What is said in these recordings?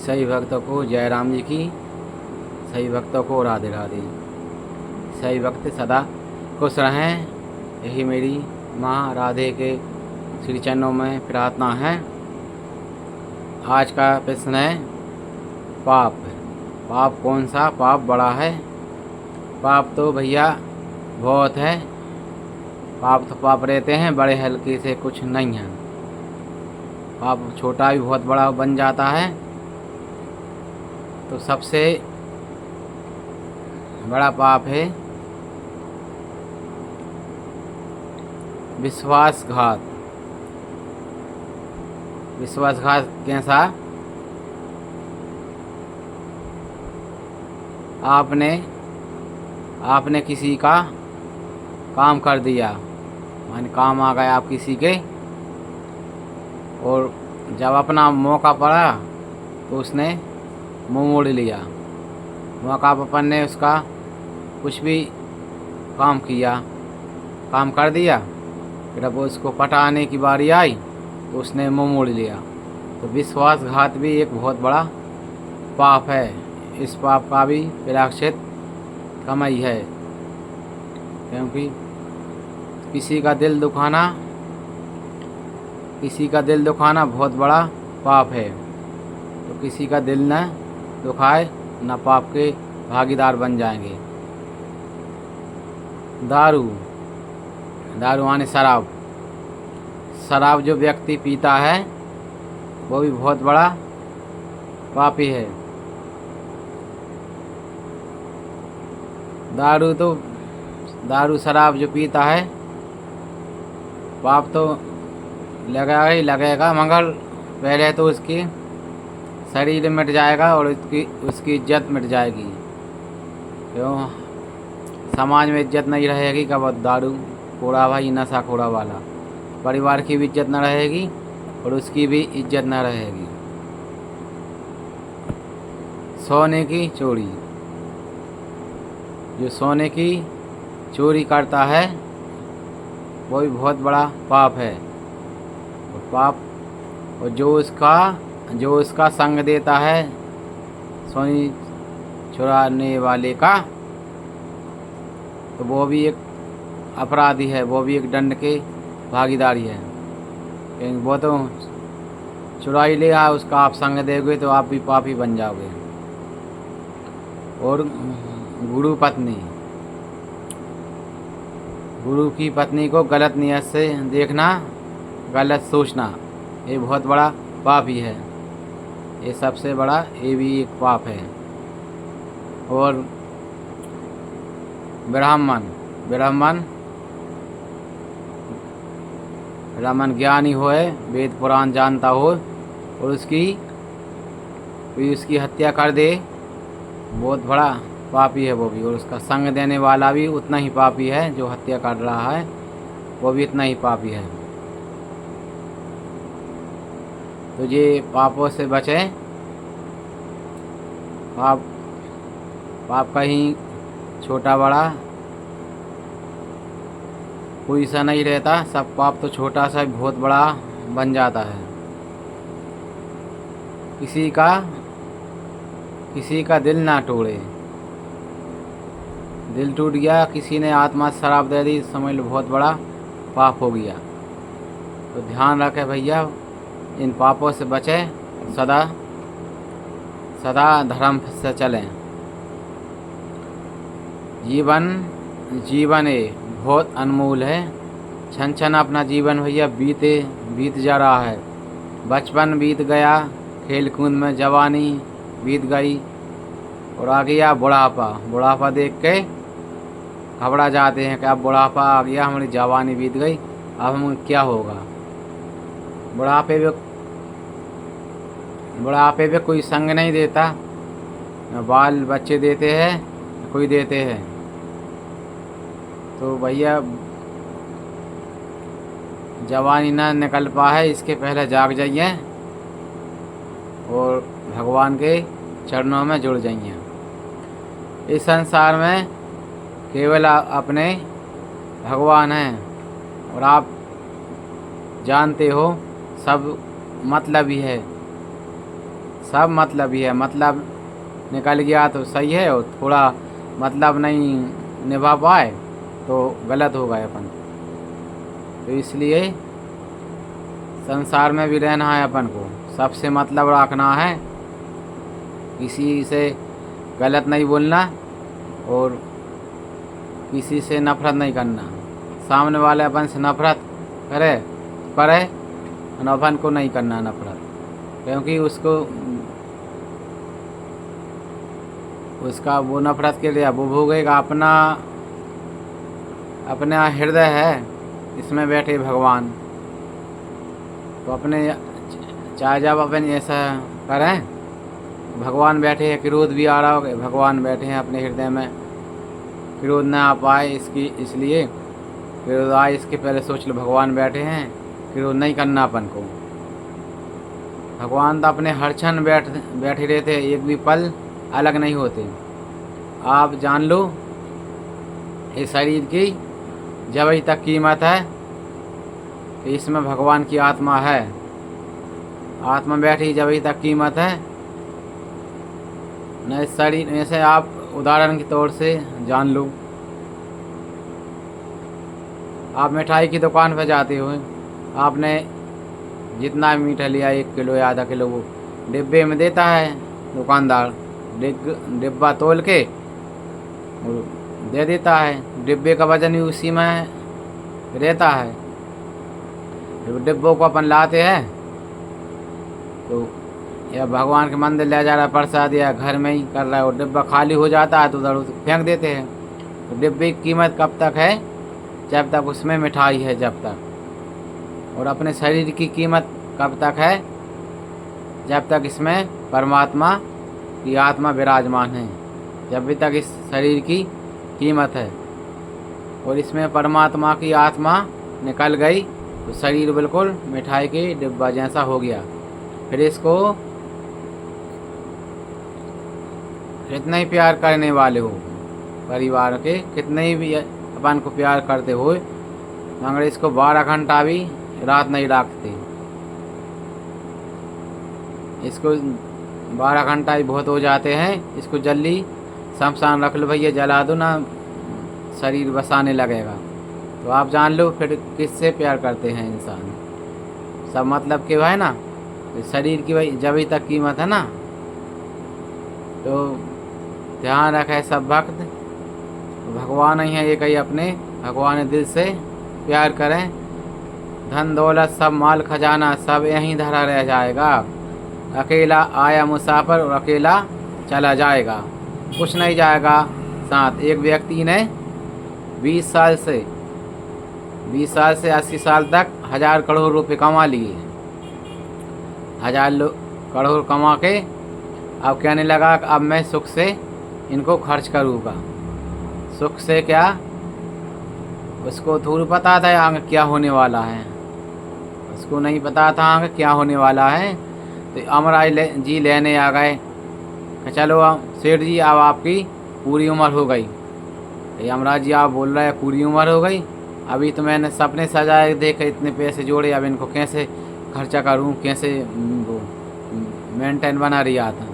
सभी भक्तों को जय राम जी की, सभी भक्तों को राधे राधे। सभी भक्त सदा खुश रहें, यही मेरी माँ राधे के श्री चरणों में प्रार्थना है। आज का प्रश्न है पाप। पाप कौन सा पाप बड़ा है? पाप तो भैया बहुत है। पाप तो पाप रहते हैं, बड़े हल्के से कुछ नहीं है। पाप छोटा भी बहुत बड़ा बन जाता है। तो सबसे बड़ा पाप है विश्वासघात। विश्वासघात कैसा? आपने किसी का काम कर दिया, मान काम आ गया आप किसी के, और जब अपना मौका पड़ा तो उसने मुंह मोड़ लिया। मौका पर अपन ने उसका कुछ भी काम किया, काम कर दिया, फिर अब उसको पटाने की बारी आई तो उसने मुंह मोड़ लिया। तो विश्वासघात भी एक बहुत बड़ा पाप है। इस पाप का भी प्रायश्चित कम ही है, क्योंकि किसी का दिल दुखाना बहुत बड़ा पाप है। तो किसी का दिल न दुखाए, न पाप के भागीदार बन जाएंगे। दारू माने शराब। शराब जो व्यक्ति पीता है वो भी बहुत बड़ा पापी है। दारू शराब जो पीता है पाप तो लगेगा ही लगेगा, मगर पहले तो उसकी शरीर मिट जाएगा और उसकी इज्जत मिट जाएगी। क्यों? समाज में इज्जत नहीं रहेगी कब दारू खोड़ा भाई, नशा खोड़ा वाला। परिवार की भी इज्जत न रहेगी और उसकी भी इज्जत न रहेगी। सोने की चोरी। जो सोने की चोरी करता है वो भी बहुत बड़ा पाप है। और जो उसका संग देता है सोनी चुराने वाले का, तो वो भी एक अपराधी है, वो भी एक दंड के भागीदारी है। क्योंकि वो तो चुराई ले आ, उसका आप संग देंगे तो आप भी पापी बन जाओगे। और गुरु की पत्नी को गलत नियत से देखना, गलत सोचना, ये बहुत बड़ा पाप ही है। ये सबसे बड़ा, ये भी एक पाप है। और ब्राह्मण ज्ञानी होए, वेद पुराण जानता हो और उसकी हत्या कर दे, बहुत बड़ा पापी है वो भी। और उसका संग देने वाला भी उतना ही पापी है, जो हत्या कर रहा है वो भी इतना ही पापी है। तो ये पापों से बचे। पाप कहीं छोटा बड़ा कोई सा नहीं रहता, सब पाप तो छोटा सा बहुत बड़ा बन जाता है। किसी का दिल ना तोड़े। दिल टूट गया, किसी ने आत्मा शराब दे दी, समझ लो बहुत बड़ा पाप हो गया। तो ध्यान रखें भैया, इन पापों से बचें, सदा धर्म से चलें। जीवन बहुत अनमोल है। क्षण क्षण अपना जीवन भैया बीत जा रहा है। बचपन बीत गया, खेल कूद में जवानी बीत गई, और आ गया बुढ़ापा देख के घबरा जाते हैं कि अब बुढ़ापा आ गया, हमारी जवानी बीत गई, अब हम क्या होगा। बुढ़ापे पे कोई संग नहीं देता, न बाल बच्चे देते हैं न कोई देते हैं। तो भैया जवानी ना निकल पाए, इसके पहले जाग जाइए और भगवान के चरणों में जुड़ जाइए। इस संसार में केवल अपने भगवान हैं, और आप जानते हो सब मतलब ही है। सब मतलब ही है, मतलब निकल गया तो सही है, और थोड़ा मतलब नहीं निभा पाए तो गलत हो गए अपन। तो इसलिए संसार में भी रहना है अपन को, सबसे मतलब रखना है, किसी से गलत नहीं बोलना और किसी से नफरत नहीं करना। सामने वाले अपन से नफरत करे और अपन को नहीं करना नफरत, क्योंकि उसका वो नफरत के लिए वो भोगेगा। अपना हृदय है, इसमें बैठे भगवान, तो अपने चाहे जब अपन ऐसा करें, भगवान बैठे हैं, क्रोध भी आ रहा हो, भगवान बैठे हैं अपने हृदय में, क्रोध ना आ पाए इसलिए क्रोध आए इसके पहले सोच लो भगवान बैठे हैं, क्रोध नहीं करना अपन को। भगवान तो अपने हर क्षण बैठे रहते, एक भी पल अलग नहीं होते। आप जान लो इस शरीर की जब तक कीमत है, इसमें भगवान की आत्मा है, आत्मा बैठी जब तक कीमत है न। इस शरीर में से आप उदाहरण के तौर से जान लो, आप मिठाई की दुकान पर जाते हो, आपने जितना मीठा लिया 1 किलो या आधा किलो, वो डिब्बे में देता है दुकानदार, डिब्बा तोल के दे देता है। डिब्बे का वजन भी उसी में रहता है। जब डिब्बों को अपन लाते हैं तो या भगवान के मंदिर ले जा रहा है प्रसाद, या घर में ही कर रहा है और डिब्बा खाली हो जाता है तो उधर फेंक देते हैं। तो डिब्बे की कीमत कब तक है? जब तक उसमें मिठाई है, जब तक। और अपने शरीर की कीमत कब तक है? जब तक इसमें परमात्मा की आत्मा विराजमान है, जब भी तक इस शरीर की कीमत है। और इसमें परमात्मा की आत्मा निकल गई तो शरीर बिल्कुल मिठाई के डिब्बा जैसा हो गया। फिर इसको कितना ही प्यार करने वाले हो, परिवार के कितने ही भी अपन को प्यार करते हो, मगर इसको 12 घंटा भी रात नहीं रखते। इसको 12 घंटा ही बहुत हो जाते हैं, इसको जल्दी शमशान रख लो भैया, जला दो ना, शरीर बसाने लगेगा। तो आप जान लो फिर किससे प्यार करते हैं इंसान। सब मतलब के है ना, शरीर की भाई जब ही तक कीमत है ना। तो ध्यान रखे सब भक्त भगवान ही है, एक ही अपने भगवान दिल से प्यार करें। धन दौलत सब माल खजाना सब यहीं धरा रह जाएगा, अकेला आया मुसाफिर और अकेला चला जाएगा, कुछ नहीं जाएगा साथ। एक व्यक्ति ने 20 साल से 80 साल तक 1000 करोड़ रुपए कमा लिए, 1000 करोड़ कमा के अब कहने लगा कि अब मैं सुख से इनको खर्च करूँगा। सुख से क्या, उसको थोड़ी पता था आगे क्या होने वाला है, उसको नहीं पता था आगे क्या होने वाला है। तो अमराज जी लेने आ गए कि चलो सेठ जी अब आपकी पूरी उम्र हो गई। यमराज जी आप बोल रहे हैं पूरी उम्र हो गई, अभी तो मैंने सपने सजाए देखे, इतने पैसे जोड़े, अब इनको कैसे खर्चा करूं, कैसे वो मेंटेन बना रहा था।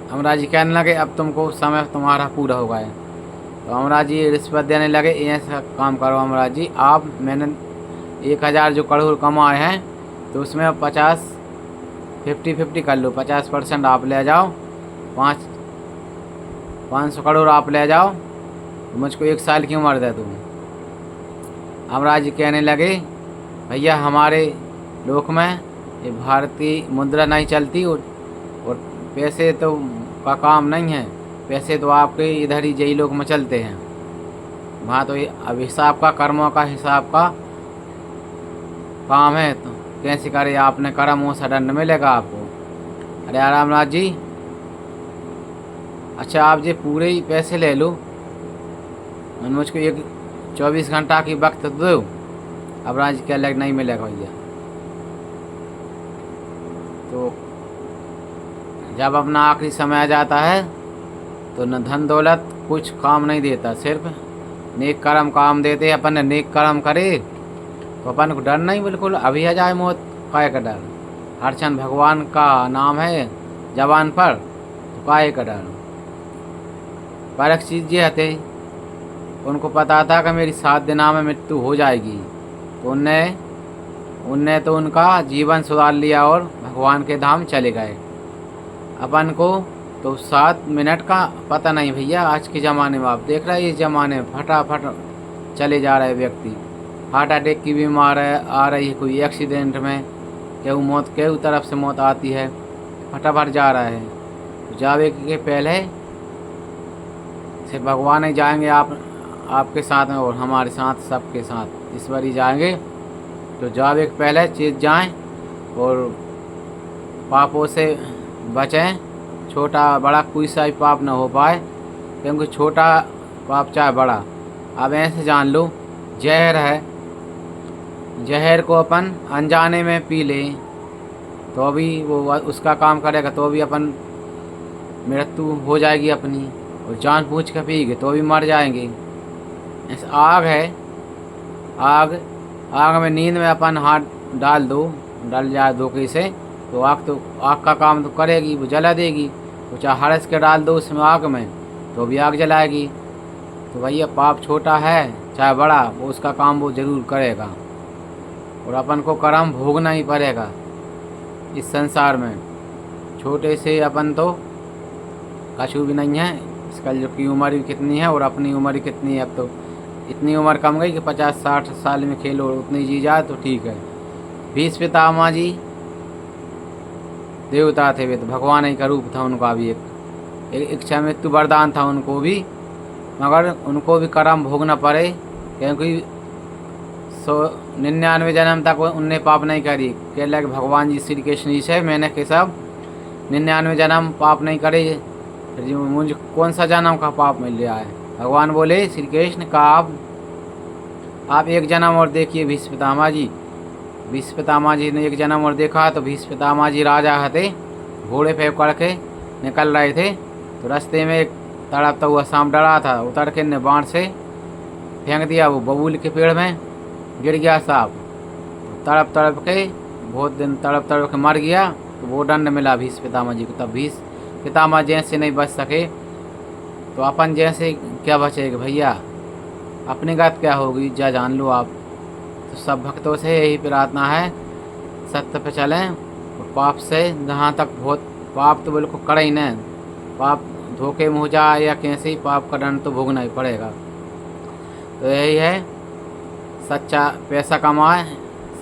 यमराज जी कहने लगे अब तुमको समय तुम्हारा पूरा हो गया। तो यमराज जी रिश्वत देने लगे, ऐसा काम करो यमराज जी, आप मैंने 1000 जो करोड़ कमाए हैं तो उसमें 50 कर लो, 50% आप ले जाओ, 500 करोड़ आप ले जाओ, तो मुझको 1 साल की उम्र दे दो। यमराज जी कहने लगे भैया हमारे लोक में ये भारतीय मुद्रा नहीं चलती और पैसे तो का काम नहीं है, पैसे तो आपके इधर ही जेई लोग में चलते हैं, वहाँ तो अब हिसाब का कर्मों का हिसाब का काम है, तो कैसे करे, आपने कर्म वो दंड मिलेगा आपको। अरे रामनाथ जी अच्छा आप जी पूरे ही पैसे ले लो, मुझको 24 घंटा की वक्त दो। अब राज क्या लग नहीं मिलेगा भैया। तो जब अपना आखिरी समय आ जाता है तो न धन दौलत कुछ काम नहीं देता, सिर्फ नेक कर्म काम देते। अपन ने नेक कर्म करे तो अपन को डर नहीं, बिल्कुल अभी आ जाए मौत, काय का डर। हरचंद भगवान का नाम है जबान पर, तो काहे का डर। पर एक चीज़ ये थे, उनको पता था कि मेरी 7 दिना में मृत्यु हो जाएगी, तो उनने तो उनका जीवन सुधार लिया और भगवान के धाम चले गए। अपन को तो 7 मिनट का पता नहीं भैया। आज के ज़माने में आप देख रहे हैं, इस ज़माने में फटाफट चले जा रहे व्यक्ति, हार्ट अटैक की बीमार आ रही है, कोई एक्सीडेंट में केहू तरफ से मौत आती है, फटाफट जा रहा है। तो जावे के पहले सिर्फ भगवान ही जाएंगे, आपके साथ में और हमारे साथ, सबके साथ ईश्वर ही जाएंगे। तो जावे के पहले चीज जाएं और पापों से बचें। छोटा बड़ा कोई सा भी पाप ना हो पाए, क्योंकि छोटा पाप चाहे बड़ा। अब ऐसे जान लो, जहर है, जहर को अपन अनजाने में पी ले तो भी वो उसका काम करेगा, तो भी अपन मृत्यु हो जाएगी अपनी। और जानबूझ के पिएंगे तो भी मर जाएंगे। ऐसे आग है, आग में नींद में अपन हाथ डल जाए धोखे से, तो आग का काम तो करेगी, वो जला देगी। तो चाहे हरस के डाल दो उसमें आग में, तो भी आग जलाएगी। तो भैया पाप छोटा है चाहे बड़ा, वो उसका काम वो ज़रूर करेगा और अपन को कर्म भोगना ही पड़ेगा इस संसार में। छोटे से अपन तो कछु भी नहीं है। इसका जो की उम्र भी कितनी है और अपनी उम्र भी कितनी है। अब तो इतनी उम्र कम गई कि 50-60 साल में खेलो, उतनी जी जाए तो ठीक है। भीष्म पितामह जी देवता थे, वे तो भगवान ही का रूप था उनका भी। एक इच्छा मृत्यु वरदान था उनको भी, मगर उनको भी कर्म भोगना पड़े, क्योंकि 99 जन्म तक उनने पाप नहीं करी। कह लगे भगवान जी श्री कृष्ण जी से मैंने के सब 99 जन्म पाप नहीं करे, फिर मुझे कौन सा जन्म का पाप मिल रहा है। भगवान बोले श्री कृष्ण का आप एक जन्म और देखिए। भीष्म पितामह जी ने एक जन्म और देखा। तो भीष्म पितामह जी राजा थे, घोड़े पे करके निकल रहे थे, तो रास्ते में एक तड़पता हुआ सांप डरा था, उतर के ने बाण से फेंक दिया, वो बबूल के पेड़ में गिर गया सांप। तड़प के बहुत दिन तड़प के मर गया। तो वो दंड मिला भीष्म पितामह जी को। तब भीष्म पितामह जैसे नहीं बच सके, तो अपन जैसे क्या बचेगा भैया, अपनी गत क्या होगी जा जान लो आप। तो सब भक्तों से यही प्रार्थना है, सत्य पे चलें और पाप से जहाँ तक बहुत पाप तो बिल्कुल करे ही नहीं। पाप धोखे में हो जाए या कैसे ही, पाप का दंड तो भोगना ही पड़ेगा। तो यही है, सच्चा पैसा कमाए,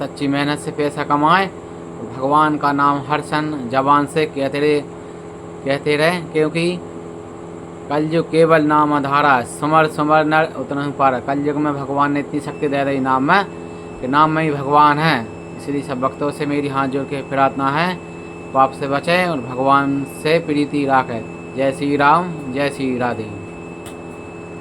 सच्ची मेहनत से पैसा कमाए, तो भगवान का नाम हर क्षण जबान से कहते रहे, क्योंकि कलयुग केवल नाम आधारा, समर नर उतना ही पारा। कलयुग में भगवान ने इतनी शक्ति दे रही नाम में कि नाम में ही भगवान है। इसलिए सब भक्तों से मेरी हाथ जोड़ के प्रार्थना है, पाप से बचें और भगवान से प्रीति रखें। जय श्री राम, जय श्री राधे।